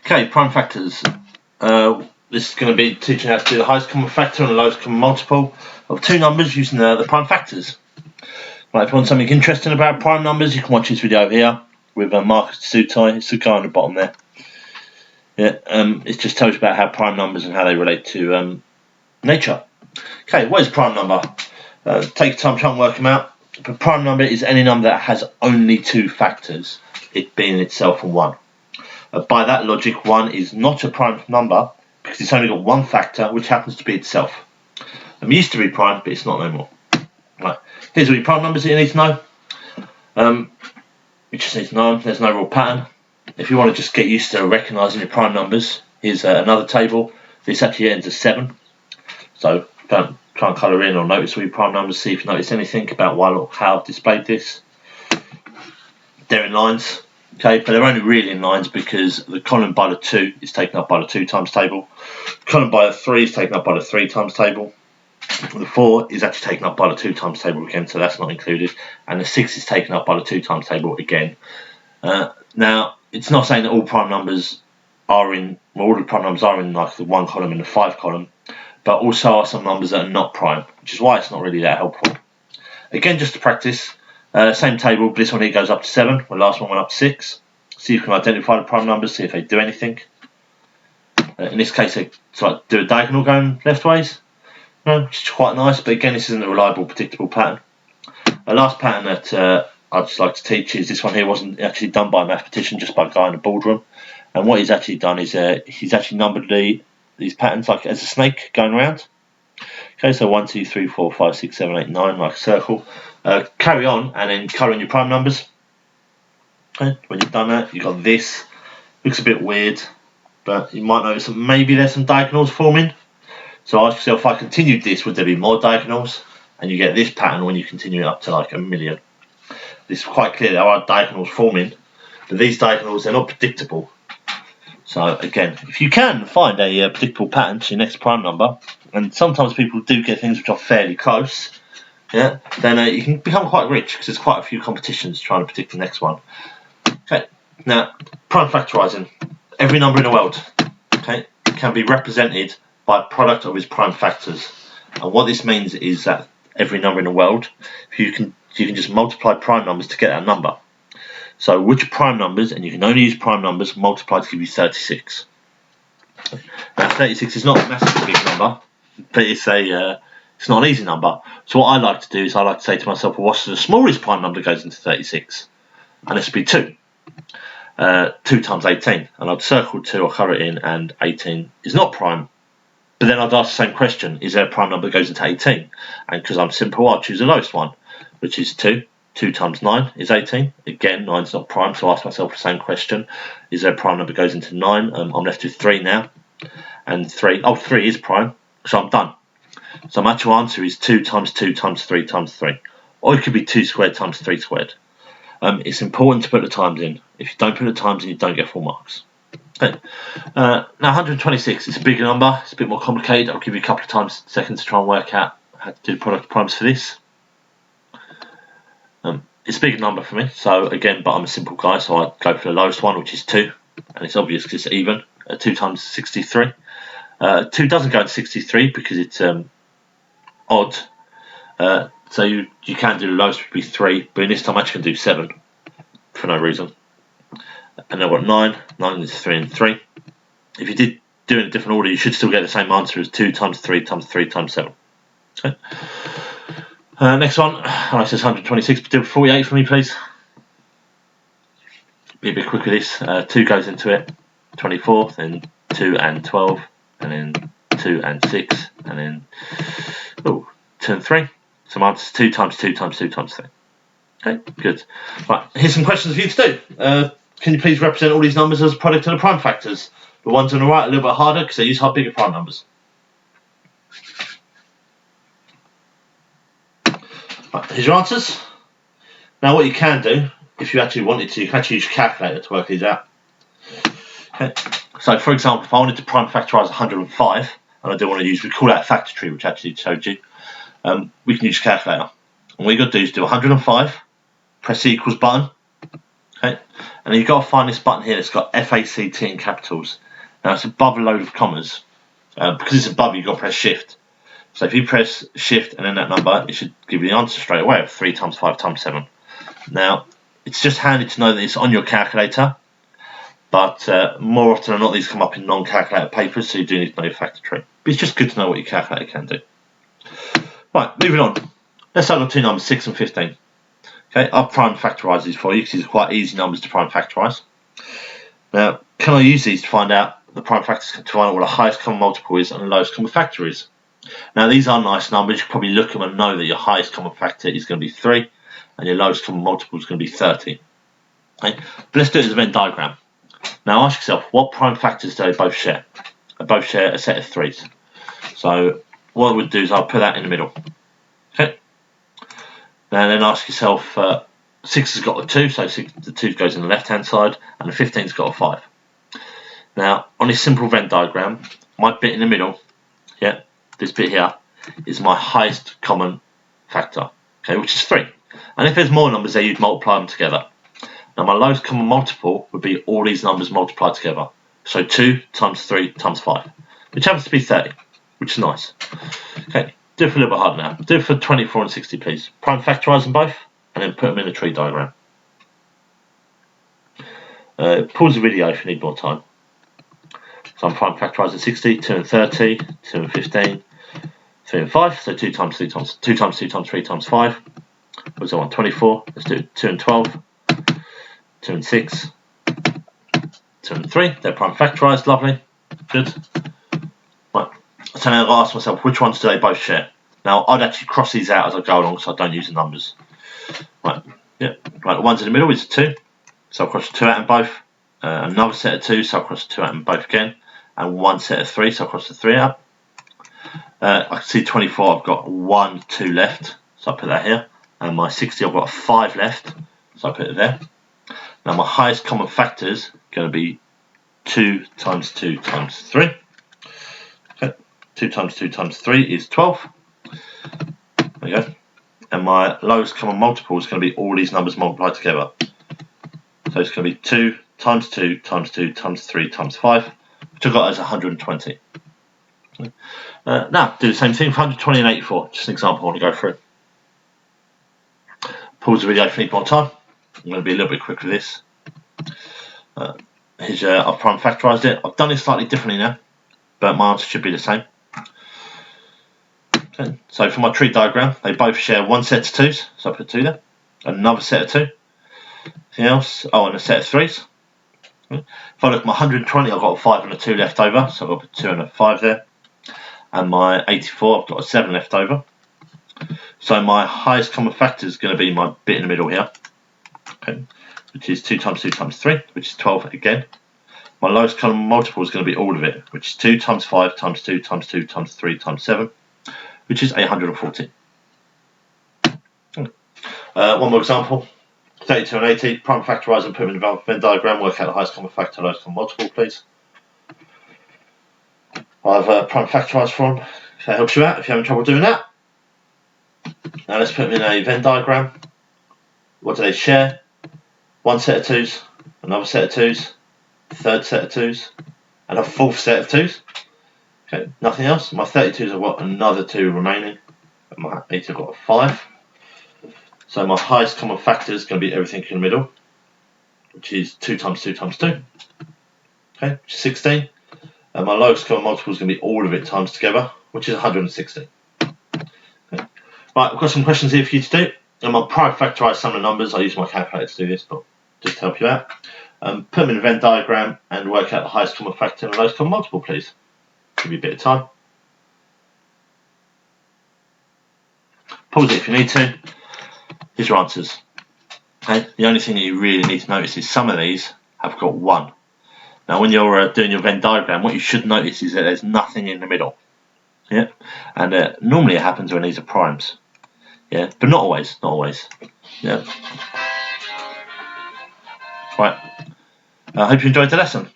Okay, prime factors. This is going to be teaching how to do the highest common factor and the lowest common multiple of two numbers using the prime factors. Right, if you want something interesting about prime numbers, you can watch this video here with Marcus Sutai. It's the guy on the bottom there. Yeah, it just tells you about how prime numbers and how they relate to nature. Okay, what is a prime number? Take your time, try and work them out. A prime number is any number that has only two factors, it being itself and 1. By that logic, 1 is not a prime number because it's only got one factor, which happens to be itself. It used to be prime, but it's not no more. Right, here's all your prime numbers that you need to know. You just need to know them. There's no real pattern. If you want to just get used to recognising your prime numbers, here's another table. This actually ends at 7. So don't try and colour in or notice all your prime numbers, see if you notice anything about why or how I've displayed this. They're in lines. Okay, but they're only really in lines because the column by the 2 is taken up by the 2 times table. The column by the 3 is taken up by the 3 times table. The 4 is actually taken up by the 2 times table again, so that's not included. And the 6 is taken up by the 2 times table again. Now, it's not saying that all prime numbers are in, well, all the prime numbers are in like the 1 column and the 5 column, but also are some numbers that are not prime, which is why it's not really that helpful. Again, just to practice. Same table, but this one here goes up to 7, the last one went up to 6. See if you can identify the prime numbers, see if they do anything. In this case, they do a diagonal going left-ways, which is quite nice, but again, this isn't a reliable, predictable pattern. The last pattern that I'd just like to teach is this one here wasn't actually done by a mathematician, just by a guy in the boardroom. And what he's actually done is he's actually numbered these patterns like as a snake going around. Okay, so 1, 2, 3, 4, 5, 6, 7, 8, 9, like a circle. Carry on and then colour in your prime numbers. Okay, when you've done that, you've got this. Looks a bit weird, but you might notice that maybe there's some diagonals forming. So ask yourself, if I continued this, would there be more diagonals? And you get this pattern when you continue it up to like 1,000,000. This is quite clear, there are diagonals forming, but these diagonals, they're not predictable. So again, if you can find a predictable pattern to your next prime number, and sometimes people do get things which are fairly close, yeah, then you can become quite rich because there's quite a few competitions trying to predict the next one. Okay, now prime factorising. Every number in the world, okay, can be represented by a product of its prime factors, and what this means is that every number in the world, you can just multiply prime numbers to get that number. So which prime numbers, and you can only use prime numbers, multiply to give you 36. Now 36 is not a massively big number, but it's not an easy number. So what I like to do is I like to say to myself, well, what's the smallest prime number that goes into 36? And this would be 2. 2 times 18. And I'd circle 2, I'll colour it in, and 18 is not prime. But then I'd ask the same question, is there a prime number that goes into 18? And because I'm simple, I'll choose the lowest one, which is 2. 2 times 9 is 18. Again, 9 is not prime, so I ask myself the same question. Is there a prime number that goes into 9? I'm left with 3 now. And 3 is prime, so I'm done. So my actual answer is 2 times 2 times 3 times 3. Or it could be 2 squared times 3 squared. It's important to put the times in. If you don't put the times in, you don't get full marks. Okay. Now 126 is a bigger number. It's a bit more complicated. I'll give you a couple of seconds to try and work out how to do product primes for this. It's a bigger number for me, so again, but I'm a simple guy, so I go for the lowest one, which is 2, and it's obvious because it's even. 2 times 63. 2 doesn't go into 63 because it's odd, so you can do the lowest would be 3, but in this time I'm actually going to do 7 for no reason. And then I've got 9. 9 is 3 and 3. If you did do it in a different order, you should still get the same answer as 2 times 3 times 3 times 7. Okay. Next one, it says 126, but do 48 for me, please. Be a bit quick with this. 2 goes into it, 24, then 2 and 12, and then 2 and 6, and then 2 and 3. So my answer is 2 times 2 times 2 times 3. Okay, good. Right, here's some questions for you to do. Can you please represent all these numbers as a product of the prime factors? The ones on the right are a little bit harder because they use bigger prime numbers. Right, here's your answers. Now what you can do, if you actually wanted to, you can actually use your calculator to work these out. Okay. So for example, if I wanted to prime factorise 105, and I do want to use, we call that a factor tree, which I actually showed you, we can use your calculator. And what you've got to do is do 105, press the equals button, okay, Okay, and you've got to find this button here that's got FACT in capitals. Now it's above a load of commas. Because it's above, you've got to press Shift. So if you press Shift and then that number, it should give you the answer straight away of 3 times 5 times 7. Now, it's just handy to know that it's on your calculator, but more often than not, these come up in non-calculator papers, so you do need to know your factor tree. But it's just good to know what your calculator can do. Right, moving on. Let's start with two numbers, 6 and 15. Okay, I'll prime factorise these for you because these are quite easy numbers to prime factorise. Now, can I use these to find out the prime factors, to find out what the highest common multiple is and the lowest common factor is? Now, these are nice numbers. You can probably look at them and know that your highest common factor is going to be 3 and your lowest common multiple is going to be 30. Okay? But let's do it as a Venn diagram. Now, ask yourself, what prime factors do they both share? They both share a set of 3s. So what I would do is I'll put that in the middle. Okay. Now then ask yourself, 6 has got a 2, so the 2 goes in the left-hand side, and the 15's got a 5. Now, on this simple Venn diagram, my bit in the middle, yeah, this bit here, is my highest common factor, okay, which is 3. And if there's more numbers there, you'd multiply them together. Now, my lowest common multiple would be all these numbers multiplied together. So 2 times 3 times 5, which happens to be 30, which is nice. Okay, do it for a little bit harder now. Do it for 24 and 60, please. Prime factorise them both, and then put them in a tree diagram. Pause the video if you need more time. So I'm prime factorising 60, 2 and 30, 2 and 15, 3 and 5. So 2 times 3 times 2 times 2 times 3 times 5. What does I want? 24. Let's do 2 and 12, 2 and 6, 2 and 3. They're prime factorised. Lovely. Good. Right. So now I've got to ask myself, which ones do they both share? Now I'd actually cross these out as I go along, so I don't use the numbers. Right. Yeah. Right. The ones in the middle is 2. So I'll cross 2 out in both. Another set of 2, so I'll cross 2 out in both again. And one set of 3, so I'll cross the 3 out. I can see 24, I've got 1, 2 left, so I'll put that here. And my 60, I've got a 5 left, so I'll put it there. Now my highest common factor is going to be 2 times 2 times 3. Okay, 2 times 2 times 3 is 12. There we go. And my lowest common multiple is going to be all these numbers multiplied together. So it's going to be 2 times 2 times 2 times 3 times 5, which I've got as 120. Now, do the same thing for 120 and 84. Just an example I want to go through. Pause the video if you need more time. I'm going to be a little bit quick with this. I've prime factorised it. I've done it slightly differently now, but my answer should be the same. Okay. So for my tree diagram, they both share one set of 2s, so I put 2 there. Another set of 2. Anything else? Oh, and a set of 3s. If I look at my 120, I've got a 5 and a 2 left over, so I've got a 2 and a 5 there. And my 84, I've got a 7 left over. So my highest common factor is going to be my bit in the middle here, okay, which is 2 times 2 times 3, which is 12 again. My lowest common multiple is going to be all of it, which is 2 times 5 times 2 times 2 times 3 times 7, which is 840. One more example. 32 and 80, prime factorise and put them in the Venn diagram, work out the highest common factor, lowest common multiple, please. I've prime factorised for them, if that helps you out, if you're having trouble doing that. Now let's put them in a Venn diagram. What do they share? One set of 2s, another set of 2s, a third set of 2s, and a fourth set of 2s. Okay, nothing else. My 32s I've got another 2 remaining, and my 80 I've got a 5. So my highest common factor is going to be everything in the middle, which is 2 times 2 times 2, okay, which is 16. And my lowest common multiple is going to be all of it times together, which is 160. Okay. Right, I've got some questions here for you to do. I'm going to prime factorise some of the numbers. I use my calculator to do this, but just to help you out. Put them in a Venn diagram and work out the highest common factor and the lowest common multiple, please. Give you a bit of time. Pause it if you need to. Here's your answers. Okay. The only thing that you really need to notice is some of these have got 1. Now, when you're doing your Venn diagram, what you should notice is that there's nothing in the middle. Yeah, and normally it happens when these are primes. Yeah, but not always. Not always. Yeah. Right. I hope you enjoyed the lesson.